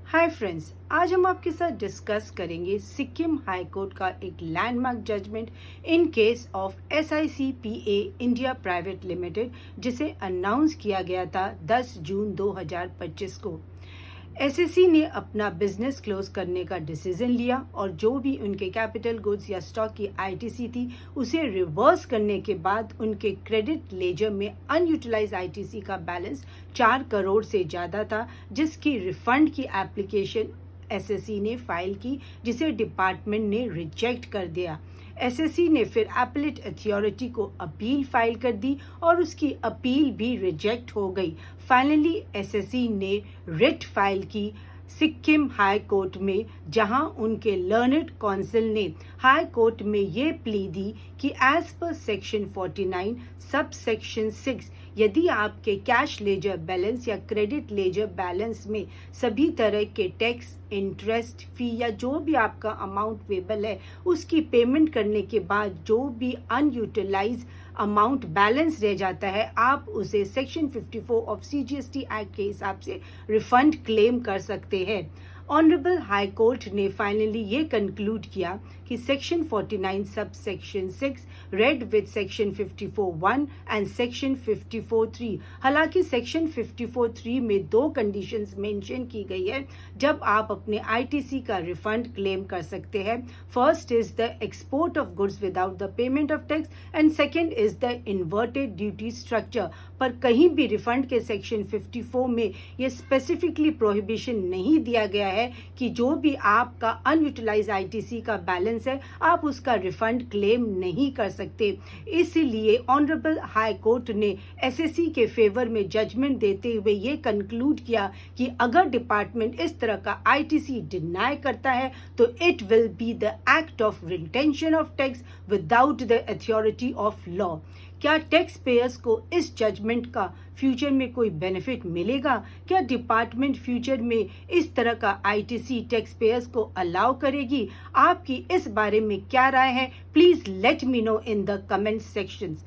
Hi friends, आज हम आपके साथ डिस्कस करेंगे सिक्किम हाई कोर्ट का एक landmark judgement in case of SICPA India private limited, जिसे अनाउंस किया गया था 10 जून 2025 को। SSC ने अपना बिजनेस क्लोज करने का डिसीजन लिया और जो भी उनके कैपिटल गुड्स या स्टॉक की ITC थी उसे रिवर्स करने के बाद उनके क्रेडिट लेजर में अनयूटिलाइज ITC का बैलेंस 4 करोड़ से ज़्यादा था, जिसकी रिफंड की एप्लीकेशन SSC ने फाइल की, जिसे डिपार्टमेंट ने रिजेक्ट कर दिया। SSC ने फिर अपीलेट अथॉरिटी को अपील फाइल कर दी और उसकी अपील भी रिजेक्ट हो गई। फाइनली SSC ने रिट फाइल की सिक्किम हाई कोर्ट में, जहां उनके लर्नड काउंसिल ने हाई कोर्ट में ये प्ली दी कि as per section 49 sub section 6 यदि आपके कैश लेजर बैलेंस या क्रेडिट लेजर बैलेंस में सभी तरह के टैक्स, इंटरेस्ट, फी या जो भी आपका अमाउंट पेबल है उसकी पेमेंट करने के बाद जो भी अनयूटिलाइज अमाउंट बैलेंस रह जाता है, आप उसे सेक्शन 54 ऑफ CGST एक्ट के हिसाब से रिफंड क्लेम कर सकते हैं। ऑनरेबल हाई कोर्ट ने फाइनली ये कंक्लूड किया कि section 49 sub section 6 read with section 54(1) and section 54(3). हालांकि सेक्शन 54(3) में 2 कंडीशंस मेंशन की गई है जब आप अपने ITC का रिफंड क्लेम कर सकते हैं। First is the export of goods without the payment of tax and second is the inverted duty structure. पर कहीं भी रिफंड के सेक्शन 54 में ये स्पेसिफिकली प्रोहिबिशन नहीं दिया गया है कि जो भी आपका अनयूटिलाइज ITC का बैलेंस है आप उसका रिफंड क्लेम नहीं कर सकते। इसलिए ऑनरेबल हाई कोर्ट ने SSC के फेवर में जजमेंट देते हुए ये कंक्लूड किया कि अगर डिपार्टमेंट इस तरह का ITC डिनाई करता है तो it will be the act of retention of tax without the authority of law. क्या टैक्स पेयर्स को इस जजमेंट का फ्यूचर में कोई बेनिफिट मिलेगा? क्या डिपार्टमेंट फ्यूचर में इस तरह का ITC टैक्स पेयर्स को अलाउ करेगी? आपकी इस बारे में क्या राय है? Please let me know in the comment sections.